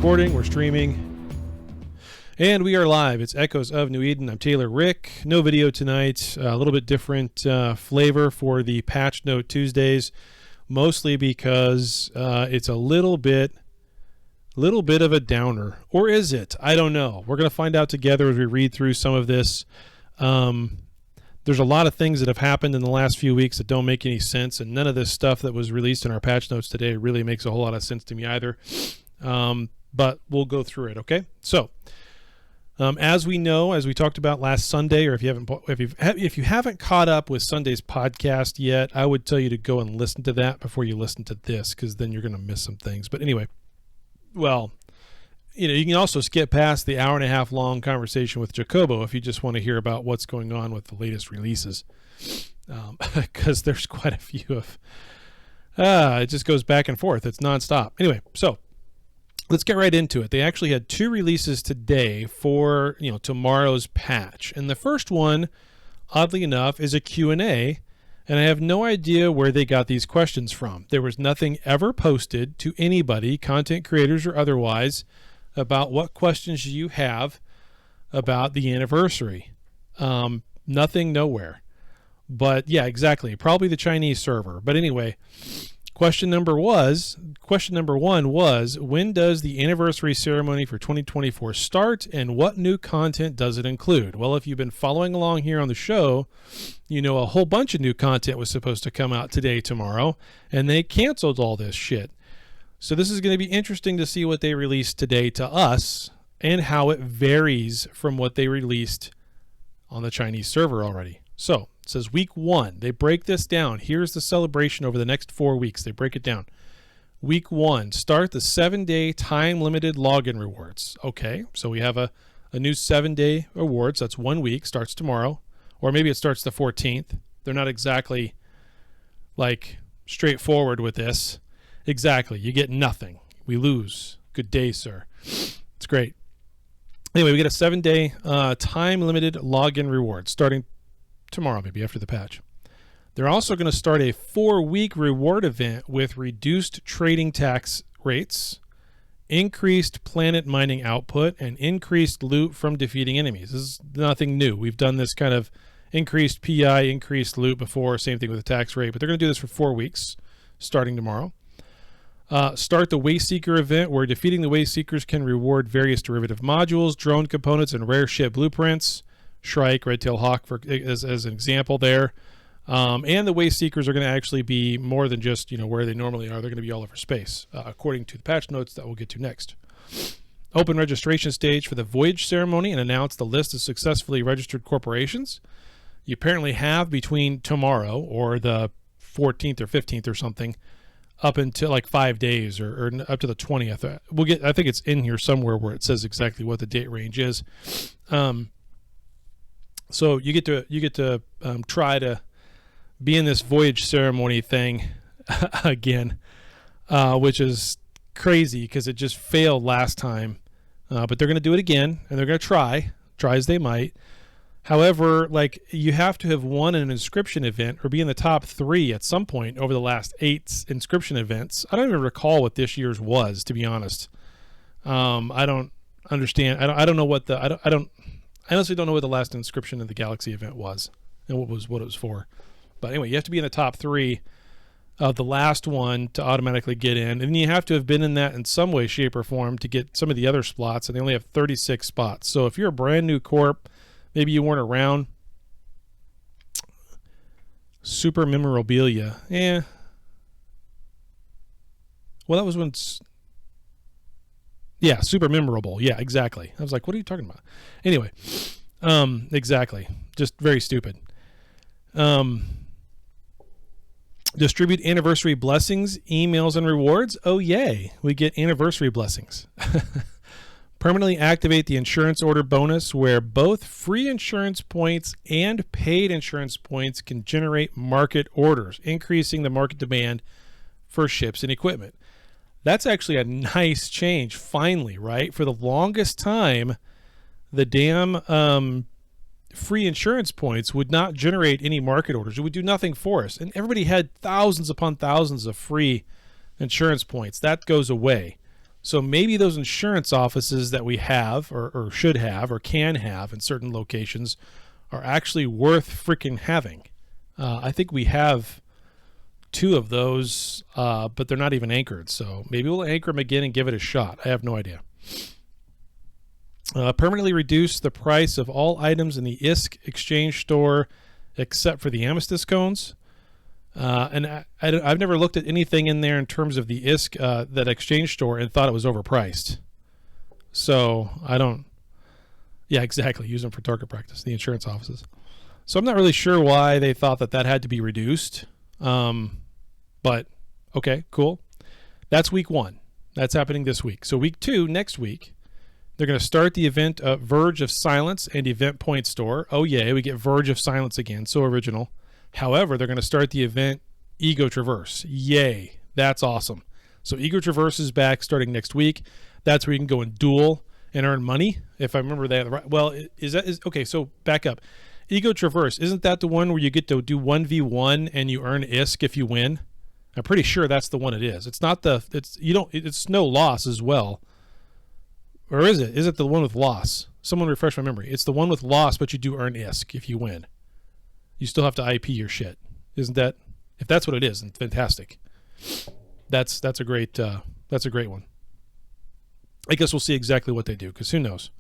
recording, we're streaming, and we are live. It's Echoes of New Eden. I'm Taylor Rick. No video tonight. A little bit different flavor for the Patch Note Tuesdays, mostly because it's a little bit of a downer. Or is it? I don't know. We're going to find out together as we read through some of this. There's a lot of things that have happened in the last few weeks that don't make any sense, and none of this stuff that was released in our patch notes today really makes a whole lot of sense to me either. But we'll go through it, okay? So, as we know, as we talked about last Sunday, or if you haven't caught up with Sunday's podcast yet, I would tell you to go and listen to that before you listen to this, because then you're going to miss some things. But anyway, well, you can also skip past the hour-and-a-half long conversation with Jacobo if you just want to hear about what's going on with the latest releases, because there's quite a few of. It just goes back and forth. It's nonstop. Anyway, so let's get right into it. They actually had two releases today for tomorrow's patch, and the first one, oddly enough, is a Q&A, and I have no idea where they got these questions from. There was nothing ever posted to anybody, content creators or otherwise, about what questions you have about the anniversary. Nothing, nowhere. But yeah, exactly. Probably the Chinese server. But anyway, question number one was, when does the anniversary ceremony for 2024 start, and what new content does it include? Well, if you've been following along here on the show, you know a whole bunch of new content was supposed to come out today, tomorrow, and they canceled all this shit. So this is going to be interesting to see what they released today to us and how it varies from what they released on the Chinese server already. So it says week 1. They break this down. Here's the celebration over the next 4 weeks. They break it down. Week 1, start the 7-day time-limited login rewards. Okay, so we have a new 7-day rewards. That's 1 week. Starts tomorrow. Or maybe it starts the 14th. They're not exactly straightforward with this. Exactly. You get nothing. We lose. Good day, sir. It's great. Anyway, we get a 7-day time-limited login reward starting tomorrow, maybe after the patch. They're also going to start a 4-week reward event with reduced trading tax rates, increased planet mining output, and increased loot from defeating enemies. This is nothing new. We've done this kind of increased PI, increased loot before, same thing with the tax rate, but they're going to do this for 4 weeks starting tomorrow. Start the Wayseeker event, where defeating the Wayseekers can reward various derivative modules, drone components, and rare ship blueprints. Shrike, Red-tailed Hawk as an example there. And the Wayseekers are going to actually be more than just where they normally are. They're going to be all over space, according to the patch notes that we'll get to next. Open registration stage for the Voyage ceremony and announce the list of successfully registered corporations. You apparently have between tomorrow or the 14th or 15th or something up until 5 days or up to the 20th. I think it's in here somewhere where it says exactly what the date range is. So you get to try to be in this Voyage ceremony thing again, which is crazy because it just failed last time. But they're going to do it again, and they're going to try as they might. However, you have to have won an inscription event or be in the top 3 at some point over the last 8 inscription events. I don't even recall what this year's was, to be honest. I don't understand. I don't know what I honestly don't know what the last inscription of the Galaxy event was and what it was for. But anyway, you have to be in the top 3 of the last one to automatically get in, and you have to have been in that in some way, shape, or form to get some of the other spots. And they only have 36 spots. So if you're a brand new corp, maybe you weren't around. Super memorabilia. Yeah. Well, that was when. Yeah, super memorable. Yeah, exactly. I was like, what are you talking about? Anyway, exactly. Just very stupid. Distribute anniversary blessings, emails, and rewards. Oh, yay. We get anniversary blessings. Permanently activate the insurance order bonus, where both free insurance points and paid insurance points can generate market orders, increasing the market demand for ships and equipment. That's actually a nice change, finally, right? For the longest time, the damn free insurance points would not generate any market orders. It would do nothing for us. And everybody had thousands upon thousands of free insurance points. That goes away. So maybe those insurance offices that we have or should have or can have in certain locations are actually worth freaking having. I think we have 2 of those, but they're not even anchored. So maybe we'll anchor them again and give it a shot. I have no idea. Permanently reduce the price of all items in the ISK exchange store except for the Amethyst cones. And I've never looked at anything in there in terms of the ISK, that exchange store, and thought it was overpriced. So I don't. Yeah, exactly. Use them for target practice, the insurance offices. So I'm not really sure why they thought that had to be reduced. But okay, cool. That's week 1. That's happening this week. So week 2, next week, they're going to start the event Verge of Silence and Event Point Store. Oh, yeah, we get Verge of Silence again. So original. However, they're going to start the event Ego Traverse. Yay. That's awesome. So Ego Traverse is back starting next week. That's where you can go and duel and earn money. If I remember that right. Well, okay, so back up. Ego Traverse, isn't that the one where you get to do 1v1 and you earn ISK if you win? I'm pretty sure that's the one it is. It's not it's no loss as well. Or is it? Is it the one with loss? Someone refresh my memory. It's the one with loss, but you do earn ISK if you win. You still have to IP your shit. Isn't that? If that's what it is, then fantastic. That's a great one. I guess we'll see exactly what they do, because who knows.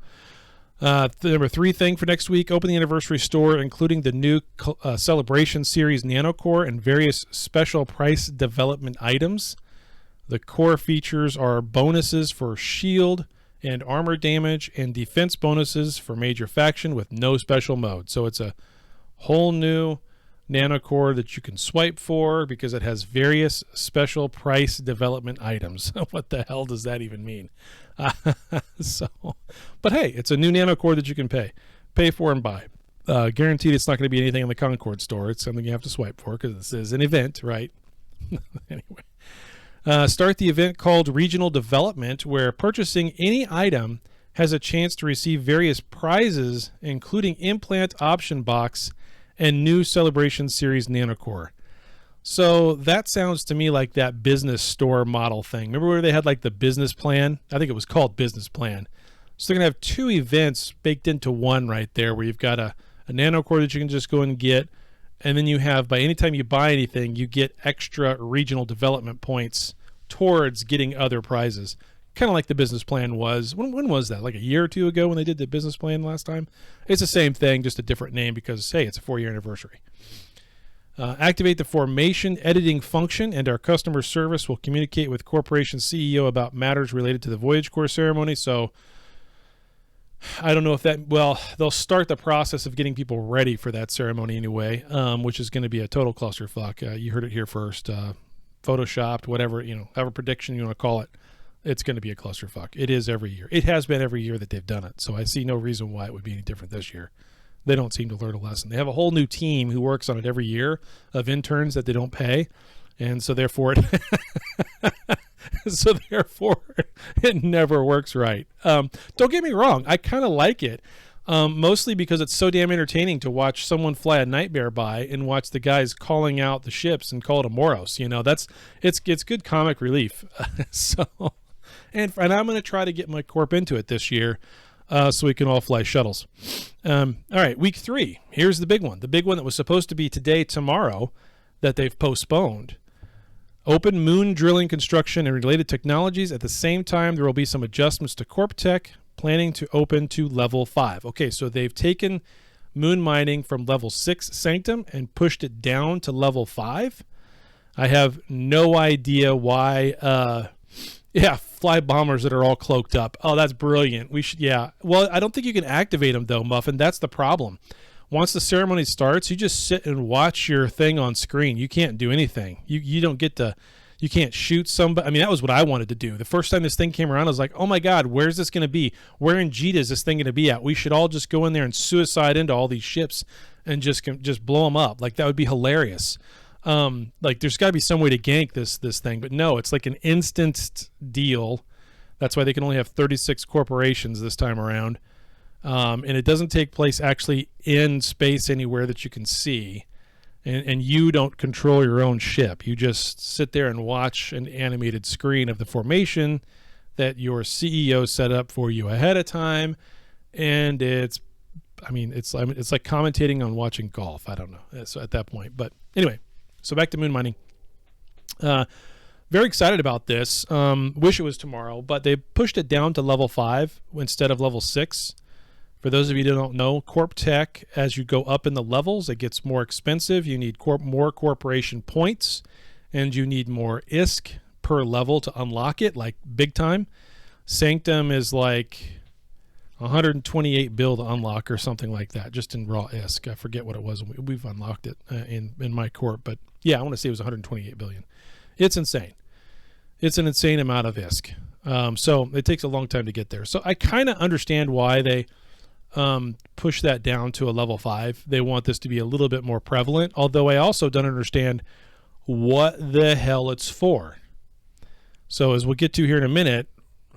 The number 3 thing for next week, open the anniversary store, including the new Celebration Series Nanocore and various special price development items. The core features are bonuses for shield and armor damage and defense bonuses for major faction with no special mode. So it's a whole new Nanocore that you can swipe for because it has various special price development items. What the hell does that even mean? But hey, it's a new Nanocore that you can pay for and buy. Guaranteed it's not going to be anything in the Concord store. It's something you have to swipe for because this is an event, right? Anyway, start the event called Regional Development, where purchasing any item has a chance to receive various prizes, including Implant Option Box and new Celebration Series Nanocore. So that sounds to me like that business store model thing. Remember where they had like the business plan? I think it was called business plan. So they're going to have 2 events baked into one right there, where you've got a Nanocore that you can just go and get. And then you have, by any time you buy anything, you get extra regional development points towards getting other prizes. Kind of like the business plan was. When was that? Like a year or 2 ago when they did the business plan last time? It's the same thing, just a different name because, hey, it's a 4-year anniversary. Activate the formation editing function, and our customer service will communicate with Corporation CEO about matters related to the Voyage Core ceremony. So I don't know if that, well, they'll start the process of getting people ready for that ceremony anyway, which is going to be a total clusterfuck. You heard it here first. Photoshopped, whatever, however prediction you want to call it. It's going to be a clusterfuck. It is every year. It has been every year that they've done it. So I see no reason why it would be any different this year. They don't seem to learn a lesson. They have a whole new team who works on it every year of interns that they don't pay. And so therefore it never works right. Don't get me wrong. I kind of like it. Mostly because it's so damn entertaining to watch someone fly a Nightmare by and watch the guys calling out the ships and call it a Moros. It's good comic relief. And I'm going to try to get my corp into it this year, so we can all fly shuttles. All right, week 3. Here's the big one. The big one that was supposed to be today, tomorrow, that they've postponed. Open moon drilling construction and related technologies. At the same time, there will be some adjustments to Corp Tech, planning to open to level 5. Okay, so they've taken moon mining from level 6 Sanctum and pushed it down to level 5. I have no idea why. Fly bombers that are all cloaked up. Oh, that's brilliant. Well, I don't think you can activate them though, Muffin. That's the problem. Once the ceremony starts, you just sit and watch your thing on screen. You can't do anything. You don't get to. You can't shoot somebody. I mean, that was what I wanted to do. The first time this thing came around, I was like, oh my God, where's this going to be? Where in Jita is this thing going to be at? We should all just go in there and suicide into all these ships and just blow them up. Like, that would be hilarious. There's got to be some way to gank this thing. But no, it's like an instant deal. That's why they can only have 36 corporations this time around. And it doesn't take place actually in space anywhere that you can see. And you don't control your own ship. You just sit there and watch an animated screen of the formation that your CEO set up for you ahead of time, and it's like commentating on watching golf. I don't know. So at that point, but anyway, so back to moon mining. Very excited about this. Wish it was tomorrow, but they pushed it down to level 5 instead of level 6. For those of you who don't know, Corp Tech, as you go up in the levels, it gets more expensive. You need more corporation points, and you need more ISK per level to unlock it, like big time. Sanctum is like 128 bill to unlock or something like that, just in raw ISK. I forget what it was. We've unlocked it in my corp, but yeah, I want to say it was 128 billion. It's insane. It's an insane amount of ISK. So it takes a long time to get there. So I kind of understand why they push that down to a level 5. They want this to be a little bit more prevalent, although I also don't understand what the hell it's for. So as we'll get to here in a minute,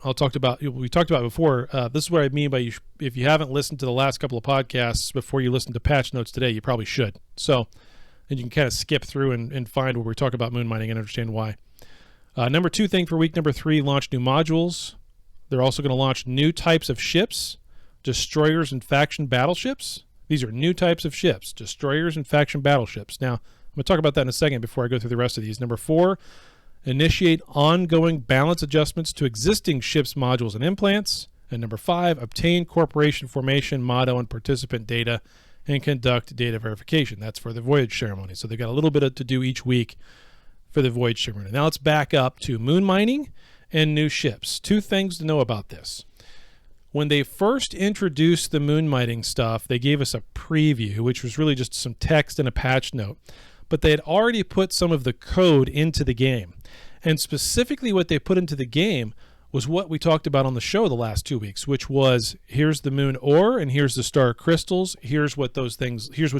we talked about before, this is what I mean by if you haven't listened to the last couple of podcasts before you listen to patch notes today, you probably should. So, and you can kind of skip through and find where we talk about moon mining and understand why. Number 2 thing for week number 3, launch new modules. They're also going to launch new types of ships, destroyers and faction battleships. These are new types of ships, destroyers and faction battleships. Now, I'm going to talk about that in a second before I go through the rest of these. Number 4, initiate ongoing balance adjustments to existing ships, modules, and implants. And number 5, obtain corporation formation, motto, and participant data and conduct data verification. That's for the voyage ceremony. So they've got a little bit to do each week for the voyage ceremony. Now let's back up to moon mining and new ships. 2 things to know about this. When they first introduced the moon mining stuff, they gave us a preview, which was really just some text and a patch note. But they had already put some of the code into the game. And specifically what they put into the game was what we talked about on the show the last 2 weeks, which was here's the moon ore and here's the star crystals. Here's what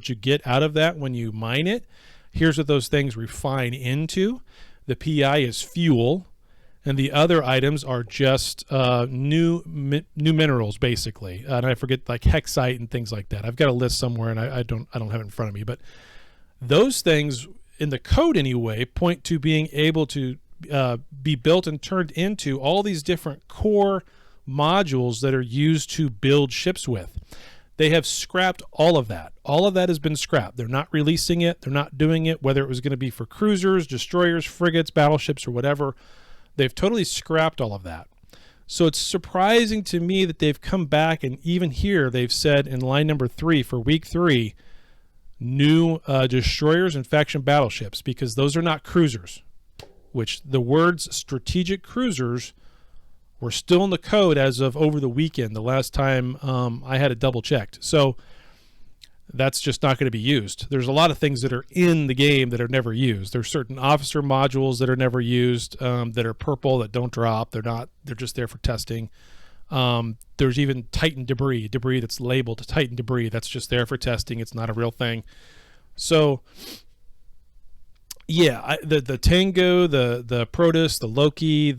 you get out of that when you mine it. Here's what those things refine into. The PI is fuel. And the other items are just new minerals, basically. And I forget, like hexite and things like that. I've got a list somewhere, and I don't have it in front of me. But those things, in the code anyway, point to being able to be built and turned into all these different core modules that are used to build ships with. They have scrapped all of that. All of that has been scrapped. They're not releasing it. They're not doing it, whether it was going to be for cruisers, destroyers, frigates, battleships, or whatever. They've totally scrapped all of that. So it's surprising to me that they've come back, and even here they've said in line number 3 for week 3, new destroyers and faction battleships, because those are not cruisers, which the words strategic cruisers were still in the code as of over the weekend, the last time I had it double checked. So that's just not going to be used. There's a lot of things that are in the game that are never used. There's certain officer modules that are never used, that are purple, that don't drop. They're just there for testing. There's even Titan debris that's labeled Titan debris. That's just there for testing. It's not a real thing. So yeah, the Tango, the Protus, the Loki,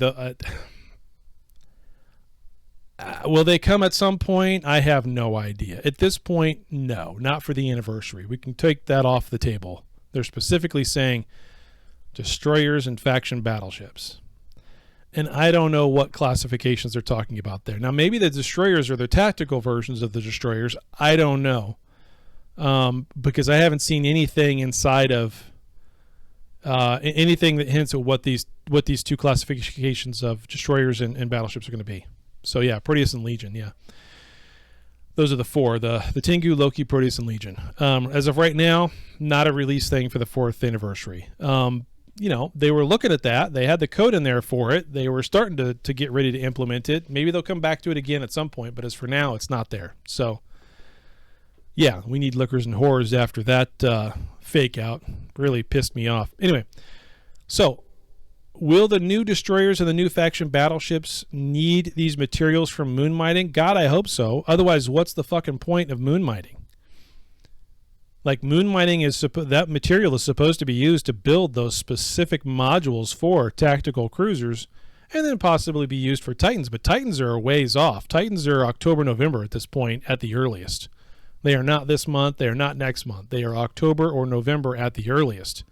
will they come at some point? I have no idea. At this point, no, not for the anniversary. We can take that off the table. They're specifically saying destroyers and faction battleships. And I don't know what classifications they're talking about there. Now, maybe the destroyers are the tactical versions of the destroyers. I don't know. Because I haven't seen anything inside of anything that hints at what these 2 classifications of destroyers and battleships are going to be. So yeah, Proteus and Legion, yeah. Those are the 4, the Tengu, Loki, Proteus, and Legion. As of right now, not a release thing for the 4th anniversary. They were looking at that. They had the code in there for it. They were starting to get ready to implement it. Maybe they'll come back to it again at some point, but as for now, it's not there. So yeah, we need liquors and whores after that fake out. Really pissed me off. Anyway, so will the new destroyers and the new faction battleships need these materials from moon mining? God, I hope so. Otherwise, what's the fucking point of moon mining? Like, moon mining that material is supposed to be used to build those specific modules for tactical cruisers, and then possibly be used for Titans. But Titans are a ways off. Titans are October, November at this point at the earliest. They are not this month. They are not next month. They are October or November at the earliest.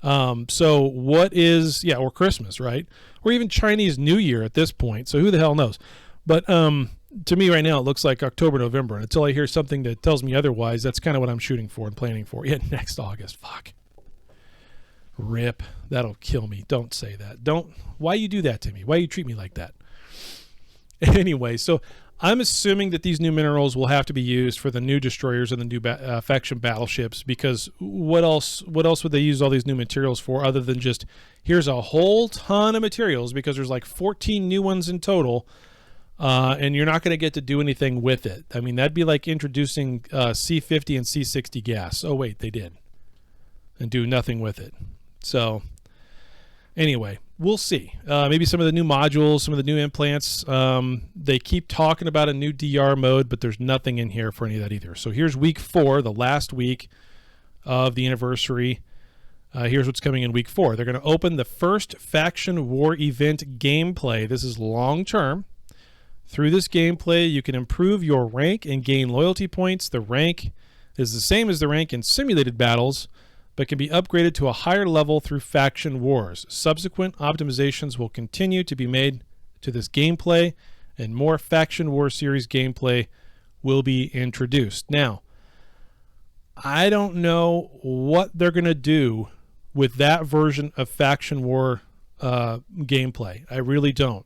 So what is, or Christmas, right? Or even Chinese New Year at this point. So who the hell knows? But to me right now, it looks like October, November. And until I hear something that tells me otherwise, that's kind of what I'm shooting for and planning for. Yeah, next August. Fuck. Rip. That'll kill me. Don't say that. Why you do that to me? Why you treat me like that? Anyway, so I'm assuming that these new minerals will have to be used for the new destroyers and the new faction battleships, because what else would they use all these new materials for other than just, here's a whole ton of materials, because there's like 14 new ones in total, and you're not going to get to do anything with it. I mean, that'd be like introducing C50 and C60 gas. Oh, wait, they did. And do nothing with it. So anyway, we'll see. Maybe some of the new modules, some of the new implants. They keep talking about a new DR mode, but there's nothing in here for any of that either. So here's week 4, the last week of the anniversary. Here's what's coming in week 4. They're going to open the first Faction War event gameplay. This is long term. Through this gameplay, you can improve your rank and gain loyalty points. The rank is the same as the rank in simulated battles, but can be upgraded to a higher level through faction wars. Subsequent optimizations will continue to be made to this gameplay, and more Faction War series gameplay will be introduced. Now, I don't know what they're going to do with that version of Faction War gameplay. I really don't.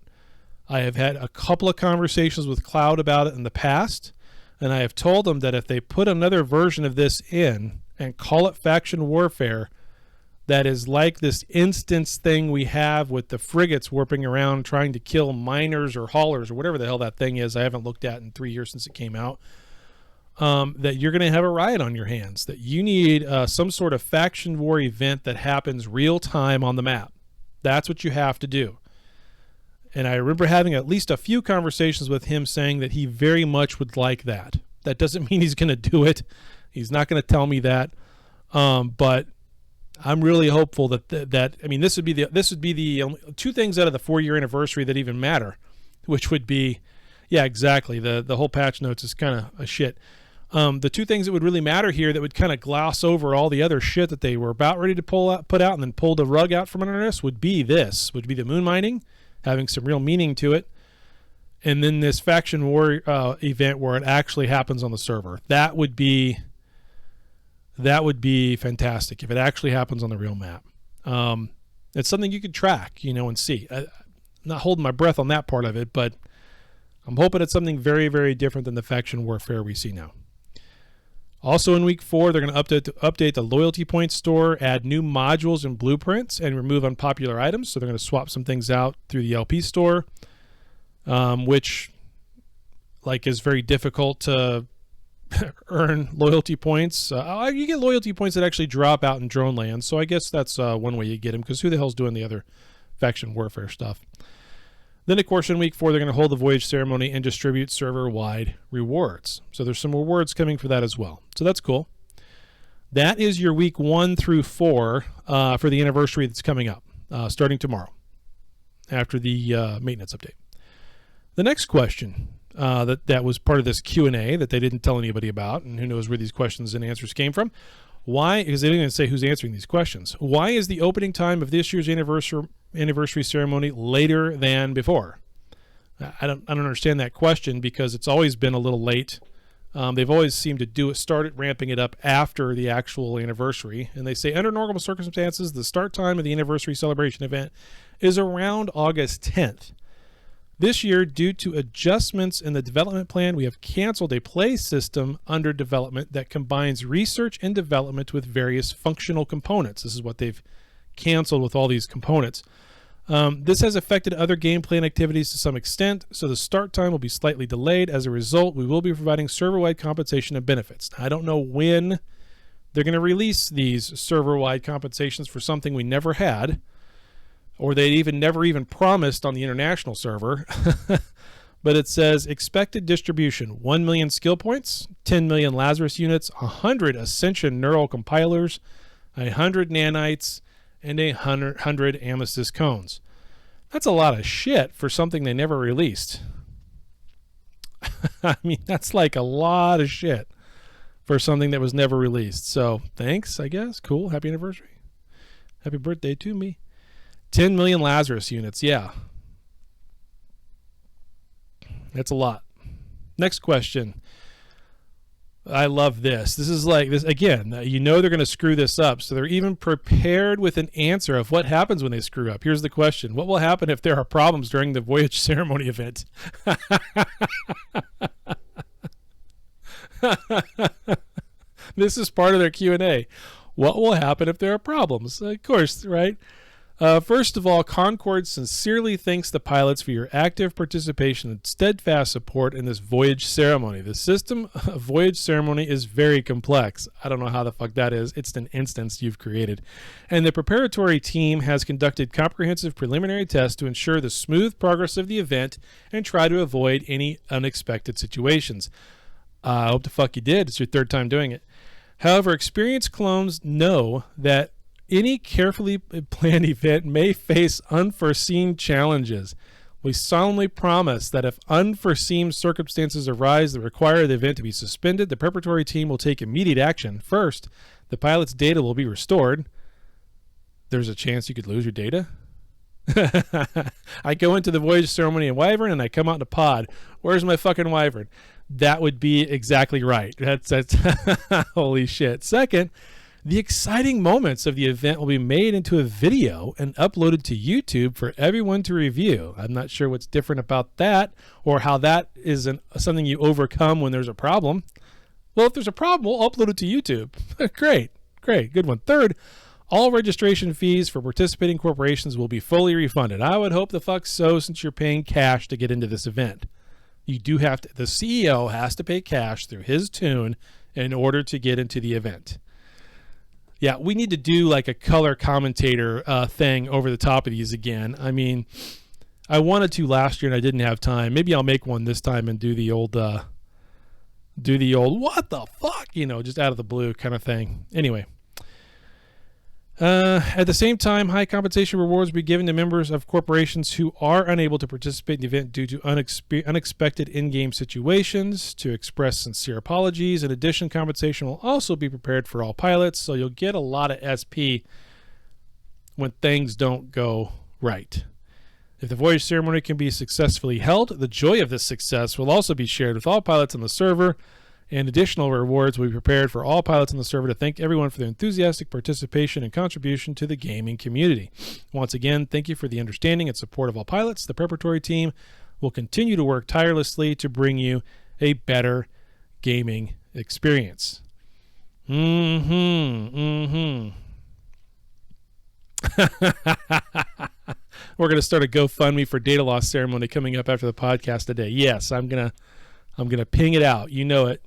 I have had a couple of conversations with Cloud about it in the past, and I have told them that if they put another version of this in and call it Faction Warfare, that is like this instance thing we have with the frigates warping around trying to kill miners or haulers or whatever the hell that thing is I haven't looked at in 3 years since it came out, that you're going to have a riot on your hands, that you need some sort of Faction War event that happens real time on the map. That's what you have to do. And I remember having at least a few conversations with him saying that he very much would like that. That doesn't mean he's going to do it. He's not going to tell me that, but I'm really hopeful that I mean, this would be the only 2 things out of the 4-year anniversary that even matter, which would be, yeah, exactly. The whole patch notes is kind of a shit. The 2 things that would really matter here that would kind of gloss over all the other shit that they were about ready to put out and then pull the rug out from under us would be the moon mining, having some real meaning to it. And then this Faction War event where it actually happens on the server. That would be fantastic if it actually happens on the real map. It's something you could track, and see. I'm not holding my breath on that part of it, but I'm hoping it's something very, very different than the Faction Warfare we see now. Also in week 4, they're going to update the loyalty points store, add new modules and blueprints, and remove unpopular items. So they're going to swap some things out through the LP store, which is very difficult to earn loyalty points. You get loyalty points that actually drop out in drone land, so I guess that's one way you get them, because who the hell's doing the other Faction Warfare stuff? Then, of course, in week 4, they're going to hold the voyage ceremony and distribute server-wide rewards. So there's some rewards coming for that as well. So that's cool. That is your week 1 through 4 for the anniversary that's coming up, starting tomorrow after the maintenance update. The next question that was part of this Q&A that they didn't tell anybody about, and who knows where these questions and answers came from. Why? Because they didn't even say who's answering these questions. Why is the opening time of this year's anniversary ceremony later than before? I don't understand that question, because it's always been a little late. They've always seemed to started ramping it up after the actual anniversary. And they say under normal circumstances, the start time of the anniversary celebration event is around August 10th. This year, due to adjustments in the development plan, we have canceled a play system under development that combines research and development with various functional components. This is what they've canceled with all these components. This has affected other game plan activities to some extent, so the start time will be slightly delayed. As a result, we will be providing server-wide compensation and benefits. Now, I don't know when they're going to release these server-wide compensations for something we never had, or they never even promised on the international server. But it says expected distribution: 1 million skill points, 10 million Lazarus units, 100 Ascension neural compilers, 100 nanites, and 100 amethyst cones. That's a lot of shit for something they never released. I mean, that's like a lot of shit for something that was never released. So thanks, I guess. Cool. Happy anniversary. Happy birthday to me. 10 million Lazarus units. Yeah. That's a lot. Next question. I love this. This is like this again. You know they're going to screw this up, so they're even prepared with an answer of what happens when they screw up. Here's the question: what will happen if there are problems during the voyage ceremony event? This is part of their Q&A. What will happen if there are problems? Of course, right? First of all, Concorde sincerely thanks the pilots for your active participation and steadfast support in this voyage ceremony. The system of voyage ceremony is very complex. I don't know how the fuck that is. It's an instance you've created. And the preparatory team has conducted comprehensive preliminary tests to ensure the smooth progress of the event and try to avoid any unexpected situations. I hope the fuck you did. It's your third time doing it. However, experienced clones know that any carefully planned event may face unforeseen challenges. We solemnly promise that if unforeseen circumstances arise that require the event to be suspended, the preparatory team will take immediate action. First, the pilot's data will be restored. There's a chance you could lose your data. I go into the voyage ceremony in Wyvern and I come out in a pod. Where's my fucking Wyvern? That would be exactly right. That's holy shit. Second, the exciting moments of the event will be made into a video and uploaded to YouTube for everyone to review. I'm not sure what's different about that or how that is something you overcome when there's a problem. Well, if there's a problem, we'll upload it to YouTube. Great. Good one. Third, all registration fees for participating corporations will be fully refunded. I would hope the fuck so, since you're paying cash to get into this event. You do have to, the CEO has to pay cash through his tune in order to get into the event. Yeah, we need to do like a color commentator thing over the top of these again. I mean, I wanted to last year and I didn't have time. Maybe I'll make one this time and do the old what the fuck, just out of the blue kind of thing. Anyway. At the same time, high compensation rewards will be given to members of corporations who are unable to participate in the event due to unexpected in-game situations. To express sincere apologies. In addition, compensation will also be prepared for all pilots, so you'll get a lot of SP when things don't go right. If the voyage ceremony can be successfully held, the joy of this success will also be shared with all pilots on the server, and additional rewards will be prepared for all pilots on the server to thank everyone for their enthusiastic participation and contribution to the gaming community. Once again, thank you for the understanding and support of all pilots. The preparatory team will continue to work tirelessly to bring you a better gaming experience. We're going to start a GoFundMe for data loss ceremony coming up after the podcast today. Yes, I'm gonna ping it out. You know it.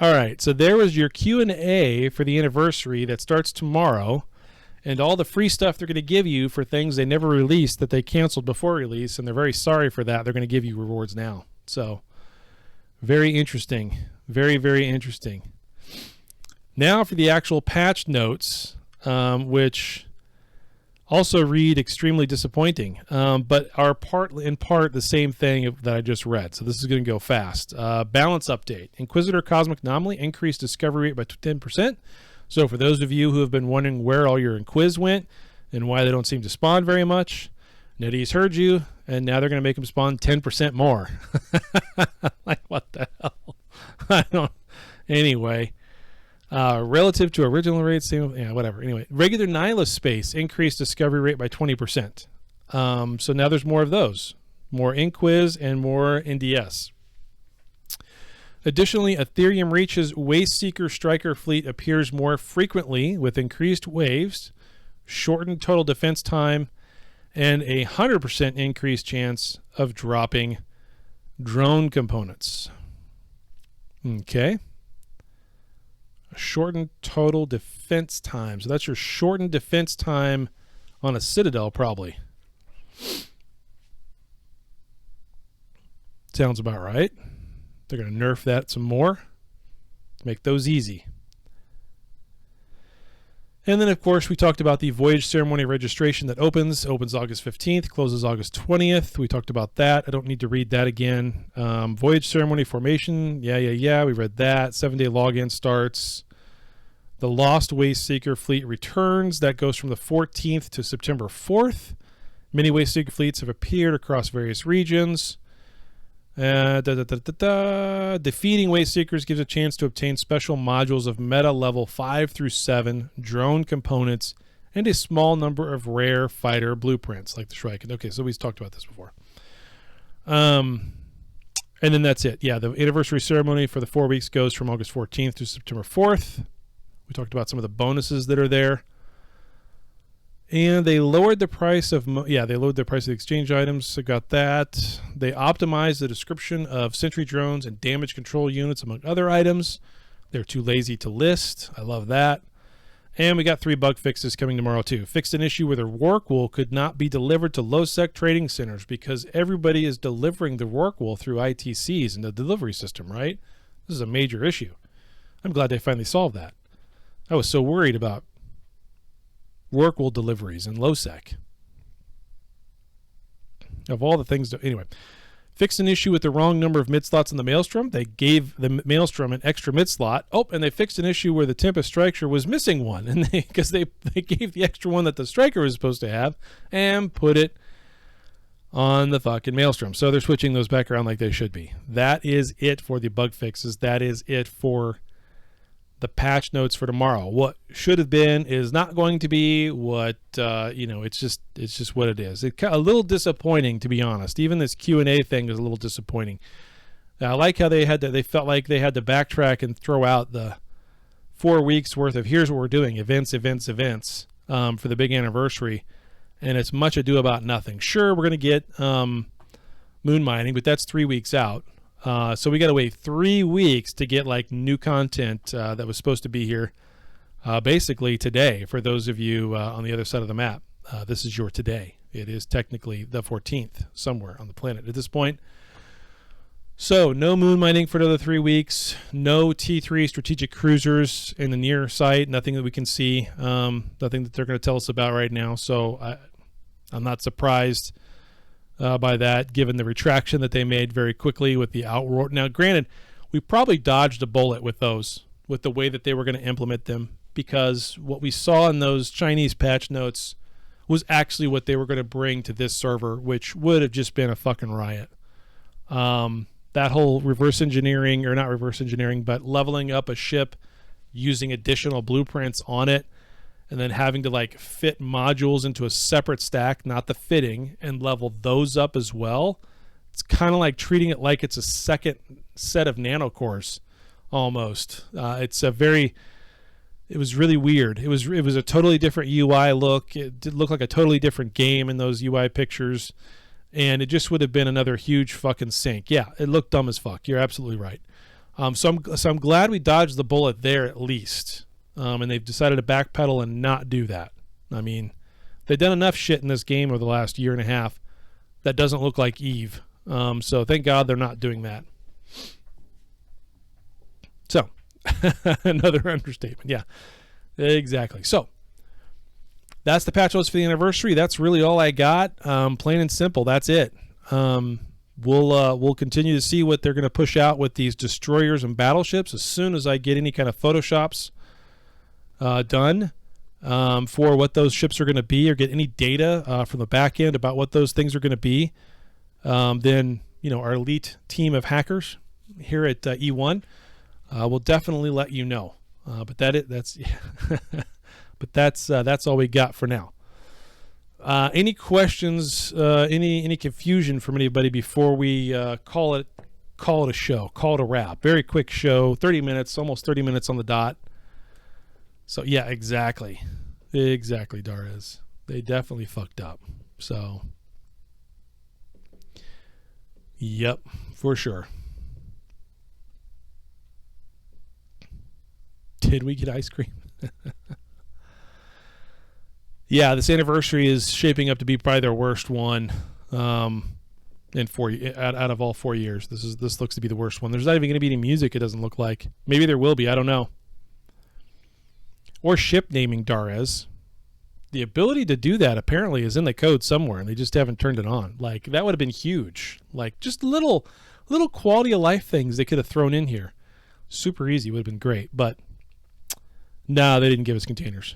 All right, so there was your Q&A for the anniversary that starts tomorrow, and all the free stuff they're going to give you for things they never released that they canceled before release, and they're very sorry for that. They're going to give you rewards now. So very interesting. Very, very interesting. Now for the actual patch notes, which also read extremely disappointing, but are in part the same thing that I just read. So this is going to go fast. Balance update. Inquisitor Cosmic Anomaly increased discovery rate by 10%. So for those of you who have been wondering where all your Inquis went and why they don't seem to spawn very much, NetEase heard you, and now they're going to make them spawn 10% more. Like, what the hell? Anyway. Relative to original rates, whatever. Anyway, regular Nihilus space increased discovery rate by 20%. So now there's more of those. More Inquiz and more NDS. Additionally, Ethereum Reach's Waveseeker Striker fleet appears more frequently with increased waves, shortened total defense time, and a 100% increased chance of dropping drone components. Okay. Shortened total defense time. So that's your shortened defense time on a Citadel, probably. Sounds about right. They're going to nerf that some more to make those easy. And then, of course, we talked about the voyage ceremony registration that opens August 15th, closes August 20th. We talked about that. I don't need to read that again. Voyage ceremony formation. Yeah. We read that. 7-day login starts. The Lost Waste Seeker fleet returns. That goes from the 14th to September 4th. Many Waste Seeker fleets have appeared across various regions. Defeating Waste Seekers gives a chance to obtain special modules of meta level 5 through 7 drone components and a small number of rare fighter blueprints like the Shrike. Okay, so we've talked about this before. And then that's it. Yeah, the anniversary ceremony for the 4 weeks goes from August 14th to September 4th. We talked about some of the bonuses that are there. And they lowered the price of, they lowered the price of the exchange items. I got that. They optimized the description of sentry drones and damage control units, among other items. They're too lazy to list. I love that. And we got 3 bug fixes coming tomorrow, too. Fixed an issue where the Rorqual could not be delivered to low-sec trading centers because everybody is delivering the Rorqual through ITCs in the delivery system, right? This is a major issue. I'm glad they finally solved that. I was so worried about Rorqual deliveries in low-sec. Of all the things to... Anyway. Fixed an issue with the wrong number of mid slots in the Maelstrom. They gave the Maelstrom an extra mid slot. Oh, and they fixed an issue where the Tempest Striker was missing one, and because they gave the extra one that the Striker was supposed to have and put it on the fucking Maelstrom. So they're switching those back around like they should be. That is it for the bug fixes. That is it for the patch notes for tomorrow. What should have been is not going to be. What it's just what it is. It's a little disappointing, to be honest. Even this Q&A thing is a little disappointing. Now, I like how they felt like they had to backtrack and throw out the 4 weeks worth of here's what we're doing, events for the big anniversary, and it's much ado about nothing. Sure, we're going to get moon mining, but that's 3 weeks out. So we got to wait 3 weeks to get like new content that was supposed to be here basically today. For those of you on the other side of the map, this is your today. It is technically the 14th somewhere on the planet at this point. So no moon mining for another 3 weeks. No T3 strategic cruisers in the near sight. Nothing that we can see. Nothing that they're going to tell us about right now. So I'm not surprised by that, given the retraction that they made very quickly with the outroar. Now, granted, we probably dodged a bullet with those, with the way that they were going to implement them, because what we saw in those Chinese patch notes was actually what they were going to bring to this server, which would have just been a fucking riot. That whole reverse engineering, or not reverse engineering, but leveling up a ship using additional blueprints on it, and then having to like fit modules into a separate stack, not the fitting, and level those up as well. It's kind of like treating it like it's a second set of nanocores almost. It was really weird. It was a totally different UI look. It did look like a totally different game in those UI pictures, and it just would have been another huge fucking sink. Yeah, it looked dumb as fuck. You're absolutely right. So I'm glad we dodged the bullet there at least. And they've decided to backpedal and not do that. I mean, they've done enough shit in this game over the last year and a half that doesn't look like Eve. So thank God they're not doing that. So, another understatement. Yeah, exactly. So, that's the patch notes for the anniversary. That's really all I got. Plain and simple. That's it. We'll continue to see what they're going to push out with these destroyers and battleships as soon as I get any kind of photoshops done for what those ships are going to be, or get any data from the back end about what those things are going to be. Then our elite team of hackers here at E1 will definitely let you know. But that's all we got for now. Any questions? Any confusion from anybody before we call it a show? Call it a wrap. Very quick show, 30 minutes, almost 30 minutes on the dot. So yeah, exactly, Darez. They definitely fucked up. So, yep, for sure. Did we get ice cream? Yeah, this anniversary is shaping up to be probably their worst one in out of all 4 years. This looks to be the worst one. There's not even going to be any music. It doesn't look like. Maybe there will be. I don't know. Or ship naming, Darez. The ability to do that apparently is in the code somewhere, and they just haven't turned it on. Like, that would have been huge. Like, just little quality of life things they could have thrown in here. Super easy. Would have been great, but No, they didn't give us containers.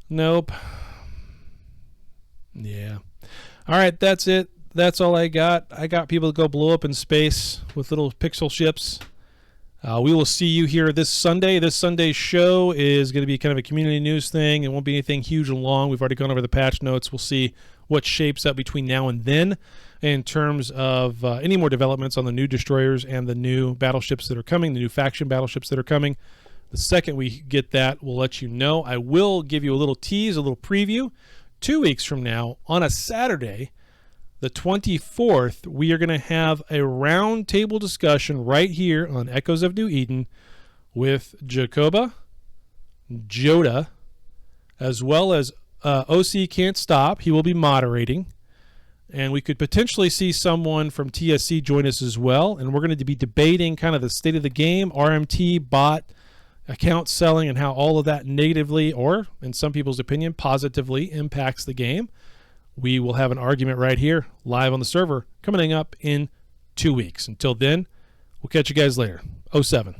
Nope. Yeah. All right, that's it. That's all I got. I got people to go blow up in space with little pixel ships. We will see you here this Sunday. This Sunday's show is going to be kind of a community news thing. It won't be anything huge and long. We've already gone over the patch notes. We'll see what shapes up between now and then in terms of any more developments on the new destroyers and the new battleships that are coming, the new faction battleships that are coming. The second we get that, we'll let you know. I will give you a little tease, a little preview. 2 weeks from now, on a Saturday, the 24th, we are going to have a roundtable discussion right here on Echoes of New Eden with Jacoba, Joda, as well as OC Can't Stop. He will be moderating. And we could potentially see someone from TSC join us as well. And we're going to be debating kind of the state of the game, RMT, bot, account selling, and how all of that negatively, or in some people's opinion, positively impacts the game. We will have an argument right here, live on the server, coming up in 2 weeks. Until then, we'll catch you guys later. 07.